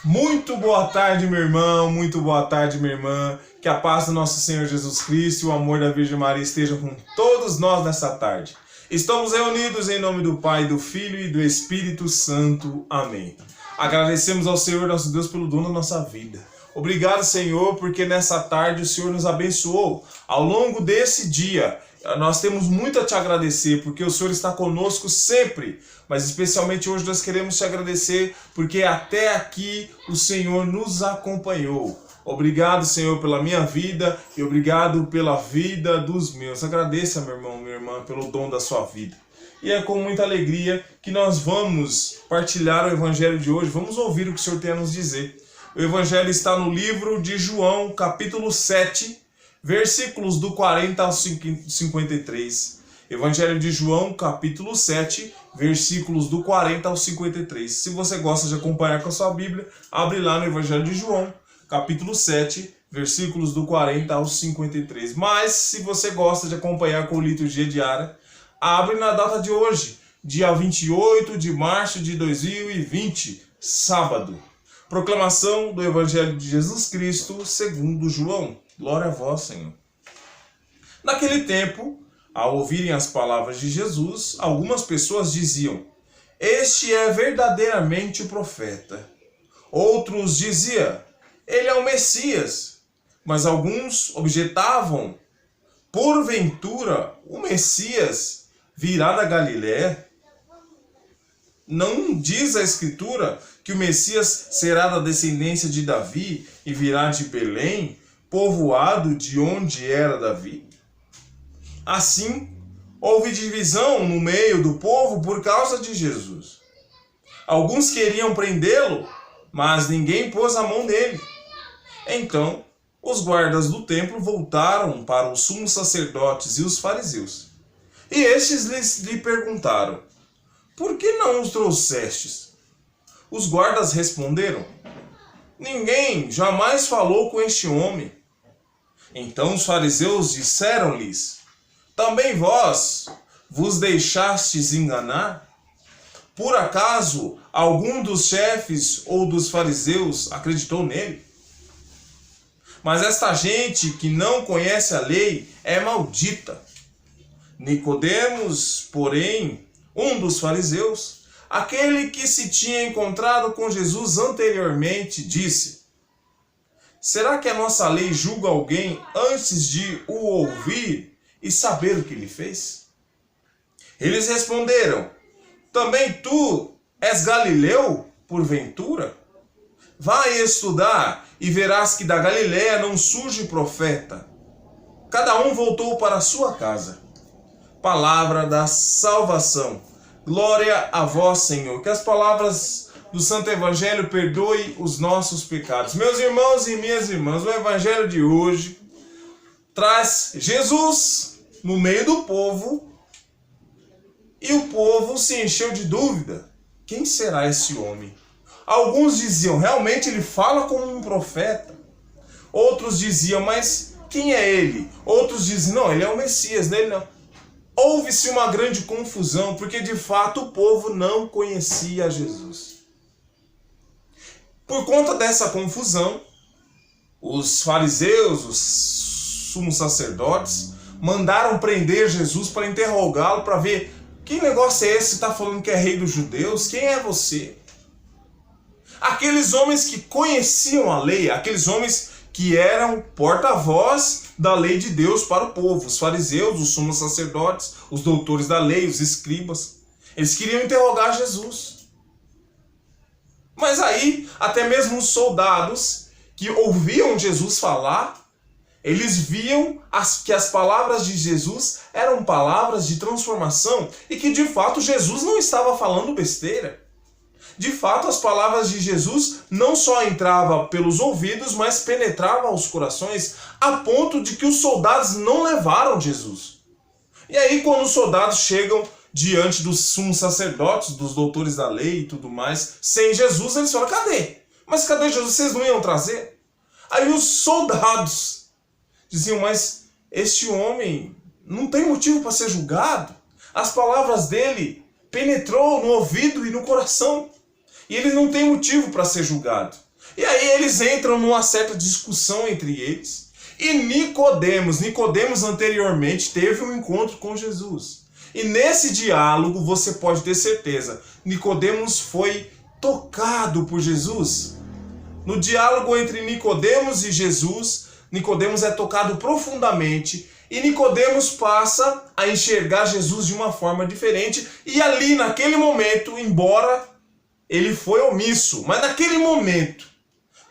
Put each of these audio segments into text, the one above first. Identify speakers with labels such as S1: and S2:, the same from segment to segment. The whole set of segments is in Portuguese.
S1: Muito boa tarde, meu irmão, muito boa tarde, minha irmã. Que a paz do nosso Senhor Jesus Cristo e o amor da Virgem Maria estejam com todos nós nessa tarde. Estamos reunidos em nome do Pai, do Filho e do Espírito Santo. Amém. Agradecemos ao Senhor, nosso Deus, pelo dom da nossa vida. Obrigado, Senhor, porque nessa tarde o Senhor nos abençoou. Ao longo desse dia, nós temos muito a te agradecer, porque o Senhor está conosco sempre. Mas especialmente hoje nós queremos te agradecer, porque até aqui o Senhor nos acompanhou. Obrigado, Senhor, pela minha vida e obrigado pela vida dos meus. Agradeça, meu irmão, minha irmã, pelo dom da sua vida. E é com muita alegria que nós vamos partilhar o Evangelho de hoje. Vamos ouvir o que o Senhor tem a nos dizer. O Evangelho está no livro de João, capítulo 7, versículos do 40 ao 53. Evangelho de João, capítulo 7, versículos do 40 ao 53. Se você gosta de acompanhar com a sua Bíblia, abre lá no Evangelho de João, capítulo 7, versículos do 40 ao 53. Mas, se você gosta de acompanhar com liturgia diária, abre na data de hoje, dia 28 de março de 2020, sábado. Proclamação do Evangelho de Jesus Cristo segundo João. Glória a vós, Senhor. Naquele tempo, ao ouvirem as palavras de Jesus, algumas pessoas diziam: "Este é verdadeiramente o profeta." Outros diziam: "Ele é o Messias." Mas alguns objetavam: "Porventura, o Messias virá da Galiléia? Não diz a Escritura que o Messias será da descendência de Davi e virá de Belém, povoado de onde era Davi?" Assim, houve divisão no meio do povo por causa de Jesus. Alguns queriam prendê-lo, mas ninguém pôs a mão nele. Então, os guardas do templo voltaram para os sumos sacerdotes e os fariseus. E estes lhe perguntaram: "Por que não os trouxestes?" Os guardas responderam: "Ninguém jamais falou com este homem." Então os fariseus disseram-lhes: "Também vós vos deixastes enganar? Por acaso algum dos chefes ou dos fariseus acreditou nele? Mas esta gente que não conhece a lei é maldita." Nicodemos, porém, um dos fariseus, aquele que se tinha encontrado com Jesus anteriormente, disse: "Será que a nossa lei julga alguém antes de o ouvir e saber o que ele fez?" Eles responderam: "Também tu és galileu, porventura? Vai estudar e verás que da Galiléia não surge profeta." Cada um voltou para a sua casa. Palavra da salvação. Glória a vós, Senhor. Que as palavras do Santo Evangelho perdoem os nossos pecados. Meus irmãos e minhas irmãs, o Evangelho de hoje traz Jesus no meio do povo e o povo se encheu de dúvida. Quem será esse homem? Alguns diziam: realmente ele fala como um profeta. Outros diziam: mas quem é ele? Outros diziam: não, ele é o Messias, dele não. Houve-se uma grande confusão, porque de fato o povo não conhecia Jesus. Por conta dessa confusão, os fariseus, os sumos sacerdotes, mandaram prender Jesus para interrogá-lo, para ver: que negócio é esse? Você está falando que é rei dos judeus? Quem é você? Aqueles homens que conheciam a lei, aqueles homens que eram porta-voz da lei de Deus para o povo, os fariseus, os sumos sacerdotes, os doutores da lei, os escribas, eles queriam interrogar Jesus. Mas aí, até mesmo os soldados que ouviam Jesus falar, eles viam que as palavras de Jesus eram palavras de transformação e que de fato Jesus não estava falando besteira. De fato, as palavras de Jesus não só entravam pelos ouvidos, mas penetravam aos corações, a ponto de que os soldados não levaram Jesus. E aí, quando os soldados chegam diante dos sumos sacerdotes, dos doutores da lei e tudo mais, sem Jesus, eles falam: cadê? Mas cadê Jesus? Vocês não iam trazer? Aí os soldados diziam: mas este homem não tem motivo para ser julgado. As palavras dele penetrou no ouvido e no coração. E ele não tem motivo para ser julgado. E aí eles entram numa certa discussão entre eles. E Nicodemos anteriormente teve um encontro com Jesus. E nesse diálogo você pode ter certeza, Nicodemos foi tocado por Jesus. No diálogo entre Nicodemos e Jesus, Nicodemos é tocado profundamente e Nicodemos passa a enxergar Jesus de uma forma diferente. E ali naquele momento, embora ele foi omisso, mas naquele momento,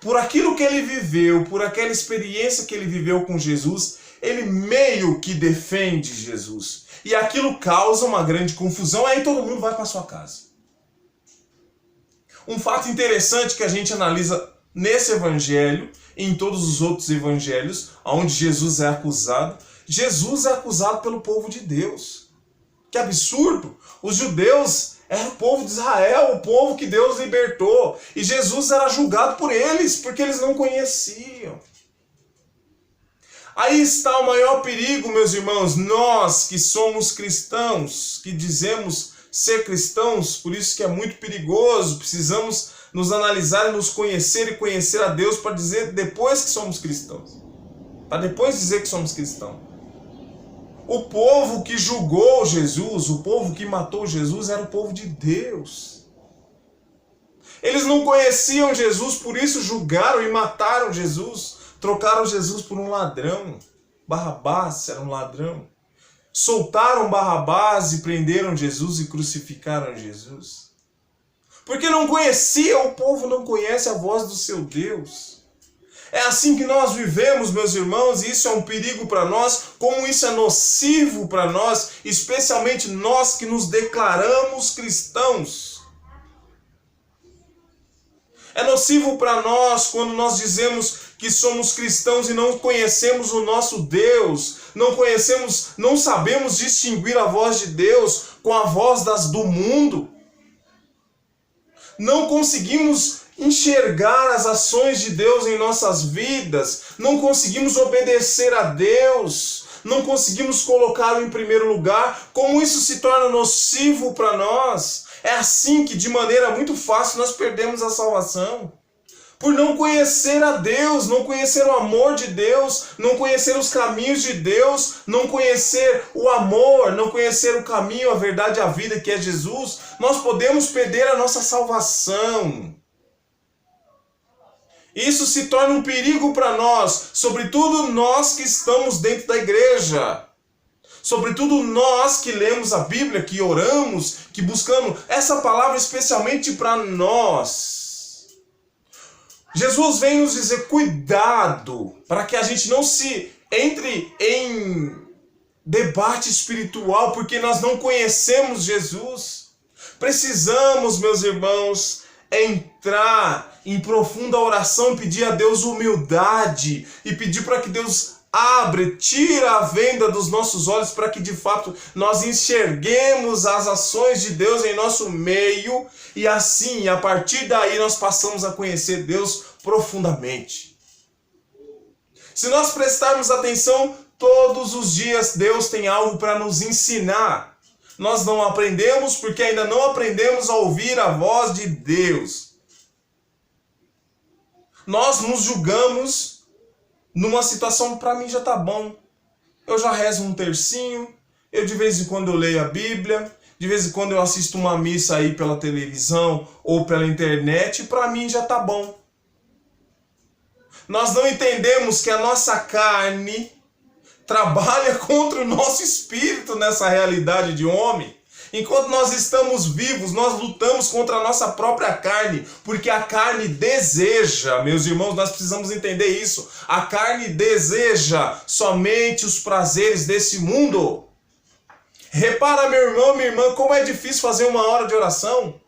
S1: por aquilo que ele viveu, por aquela experiência que ele viveu com Jesus, ele meio que defende Jesus. E aquilo causa uma grande confusão, aí todo mundo vai para sua casa. Um fato interessante que a gente analisa nesse evangelho e em todos os outros evangelhos, onde Jesus é acusado pelo povo de Deus. Que absurdo! Os judeus eram o povo de Israel, o povo que Deus libertou. E Jesus era julgado por eles, porque eles não conheciam. Aí está o maior perigo, meus irmãos, nós que somos cristãos, que dizemos ser cristãos, por isso que é muito perigoso, precisamos nos analisar e nos conhecer e conhecer a Deus para dizer depois que somos cristãos. Para depois dizer que somos cristãos. O povo que julgou Jesus, o povo que matou Jesus era o povo de Deus. Eles não conheciam Jesus, por isso julgaram e mataram Jesus. Trocaram Jesus por um ladrão. Barrabás era um ladrão. Soltaram Barrabás e prenderam Jesus e crucificaram Jesus. Porque não conhecia, o povo não conhece a voz do seu Deus. É assim que nós vivemos, meus irmãos, e isso é um perigo para nós, como isso é nocivo para nós, especialmente nós que nos declaramos cristãos. É nocivo para nós quando nós dizemos que somos cristãos e não conhecemos o nosso Deus, não sabemos distinguir a voz de Deus com a voz do mundo. Não conseguimos enxergar as ações de Deus em nossas vidas, não conseguimos obedecer a Deus, não conseguimos colocá-lo em primeiro lugar, como isso se torna nocivo para nós. É assim que de maneira muito fácil nós perdemos a salvação. Por não conhecer a Deus, não conhecer o amor de Deus, não conhecer os caminhos de Deus, não conhecer o amor, não conhecer o caminho, a verdade e a vida que é Jesus, nós podemos perder a nossa salvação. Isso se torna um perigo para nós, sobretudo nós que estamos dentro da igreja. Sobretudo nós que lemos a Bíblia, que oramos, que buscamos essa palavra especialmente para nós. Jesus vem nos dizer, cuidado, para que a gente não se entre em debate espiritual, porque nós não conhecemos Jesus. Precisamos, meus irmãos, entrar em profunda oração e pedir a Deus humildade, e pedir para que Deus tira a venda dos nossos olhos para que de fato nós enxerguemos as ações de Deus em nosso meio e assim, a partir daí nós passamos a conhecer Deus profundamente. Se nós prestarmos atenção, todos os dias Deus tem algo para nos ensinar. Nós não aprendemos porque ainda não aprendemos a ouvir a voz de Deus. Nós nos julgamos numa situação, para mim já tá bom. Eu já rezo um tercinho, eu de vez em quando eu leio a Bíblia, de vez em quando eu assisto uma missa aí pela televisão ou pela internet, e para mim já tá bom. Nós não entendemos que a nossa carne trabalha contra o nosso espírito nessa realidade de homem. Enquanto nós estamos vivos, nós lutamos contra a nossa própria carne, porque a carne deseja, meus irmãos, nós precisamos entender isso. A carne deseja somente os prazeres desse mundo. Repara, meu irmão, minha irmã, como é difícil fazer uma hora de oração.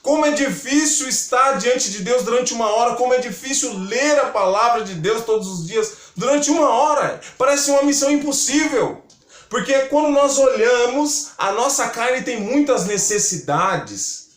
S1: Como é difícil estar diante de Deus durante uma hora, como é difícil ler a palavra de Deus todos os dias durante uma hora. Parece uma missão impossível. Porque quando nós olhamos, a nossa carne tem muitas necessidades.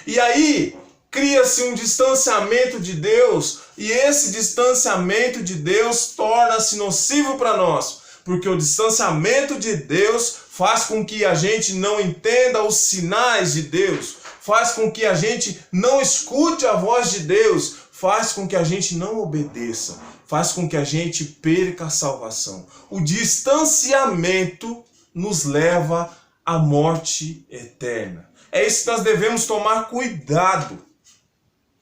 S1: E aí cria-se um distanciamento de Deus. E esse distanciamento de Deus torna-se nocivo para nós. Porque o distanciamento de Deus faz com que a gente não entenda os sinais de Deus. faz com que a gente não escute a voz de Deus, faz com que a gente não obedeça, faz com que a gente perca a salvação. O distanciamento nos leva à morte eterna. É isso que nós devemos tomar cuidado.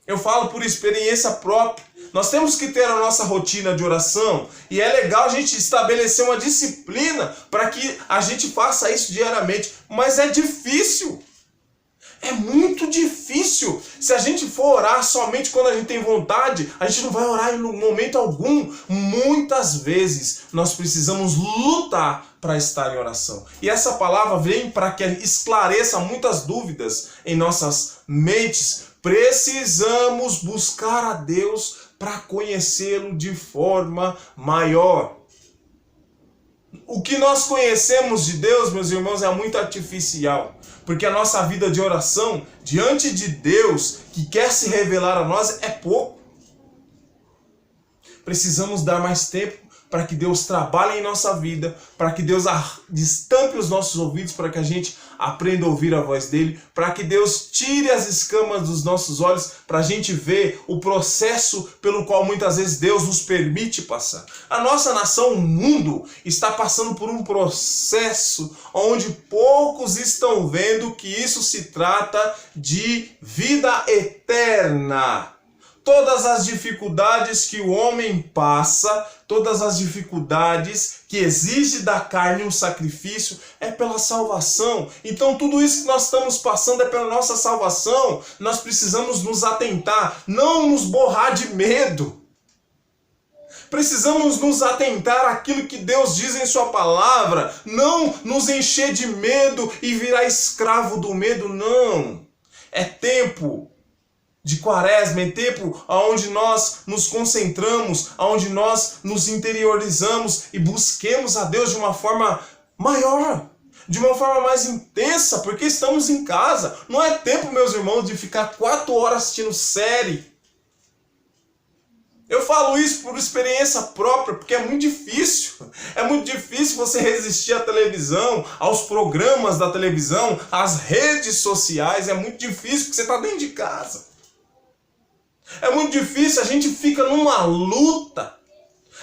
S1: Eu falo por experiência própria. Nós temos que ter a nossa rotina de oração e é legal a gente estabelecer uma disciplina para que a gente faça isso diariamente. Mas é difícil. É muito difícil. Se a gente for orar somente quando a gente tem vontade, a gente não vai orar em momento algum. Muitas vezes nós precisamos lutar para estar em oração. E essa palavra vem para que esclareça muitas dúvidas em nossas mentes. Precisamos buscar a Deus para conhecê-lo de forma maior. O que nós conhecemos de Deus, meus irmãos, é muito artificial. Porque a nossa vida de oração, diante de Deus, que quer se revelar a nós, é pouco. Precisamos dar mais tempo para que Deus trabalhe em nossa vida, para que Deus destampe os nossos ouvidos, para que a gente aprenda a ouvir a voz dele, para que Deus tire as escamas dos nossos olhos, para a gente ver o processo pelo qual muitas vezes Deus nos permite passar. A nossa nação, o mundo, está passando por um processo onde poucos estão vendo que isso se trata de vida eterna. Todas as dificuldades que o homem passa, todas as dificuldades que exige da carne um sacrifício, é pela salvação. Então tudo isso que nós estamos passando é pela nossa salvação. Nós precisamos nos atentar, não nos borrar de medo. Precisamos nos atentar àquilo que Deus diz em sua palavra, não nos encher de medo e virar escravo do medo, não. É tempo de quaresma, é tempo onde nós nos concentramos, onde nós nos interiorizamos e busquemos a Deus de uma forma maior, de uma forma mais intensa, porque estamos em casa. Não é tempo, meus irmãos, de ficar 4 horas assistindo série. Eu falo isso por experiência própria, porque é muito difícil. É muito difícil você resistir à televisão, aos programas da televisão, às redes sociais. É muito difícil porque você está dentro de casa. É muito difícil, a gente fica numa luta.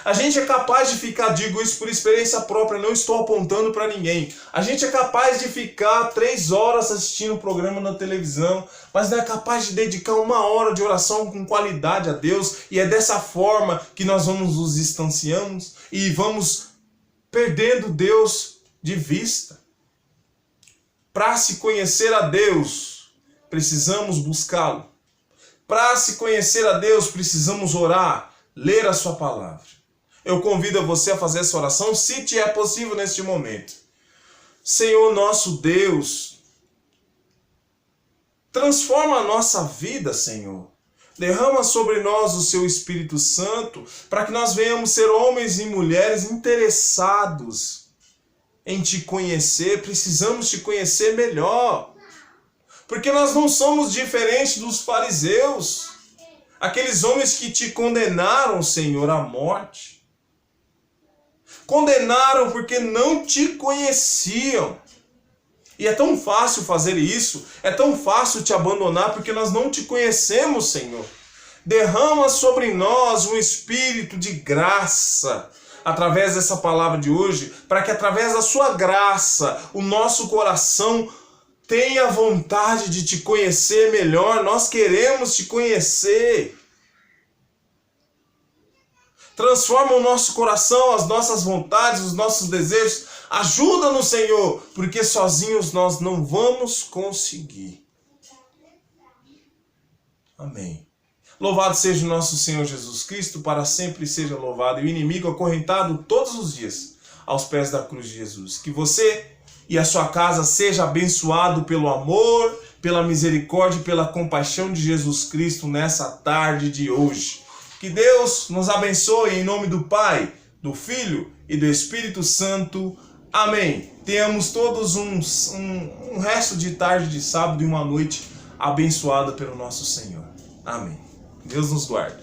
S1: A gente é capaz de ficar, digo isso por experiência própria, não estou apontando para ninguém. A gente é capaz de ficar 3 horas assistindo um programa na televisão, mas não é capaz de dedicar 1 hora de oração com qualidade a Deus. E é dessa forma que nós vamos nos distanciando e vamos perdendo Deus de vista. Para se conhecer a Deus, precisamos buscá-lo. Para se conhecer a Deus, precisamos orar, ler a sua palavra. Eu convido você a fazer essa oração, se te é possível neste momento. Senhor nosso Deus, transforma a nossa vida, Senhor. Derrama sobre nós o seu Espírito Santo, para que nós venhamos ser homens e mulheres interessados em te conhecer. Precisamos te conhecer melhor. Porque nós não somos diferentes dos fariseus, aqueles homens que te condenaram, Senhor, à morte. Condenaram porque não te conheciam. E é tão fácil fazer isso, é tão fácil te abandonar porque nós não te conhecemos, Senhor. Derrama sobre nós um espírito de graça, através dessa palavra de hoje, para que através da sua graça, o nosso coração tenha vontade de te conhecer melhor. Nós queremos te conhecer. Transforma o nosso coração, as nossas vontades, os nossos desejos. Ajuda-nos, Senhor, porque sozinhos nós não vamos conseguir. Amém. Louvado seja o nosso Senhor Jesus Cristo, para sempre seja louvado. E o inimigo acorrentado todos os dias aos pés da cruz de Jesus. Que você e a sua casa seja abençoado pelo amor, pela misericórdia e pela compaixão de Jesus Cristo nessa tarde de hoje. Que Deus nos abençoe em nome do Pai, do Filho e do Espírito Santo. Amém. Tenhamos todos um resto de tarde de sábado e uma noite abençoada pelo nosso Senhor. Amém. Deus nos guarde.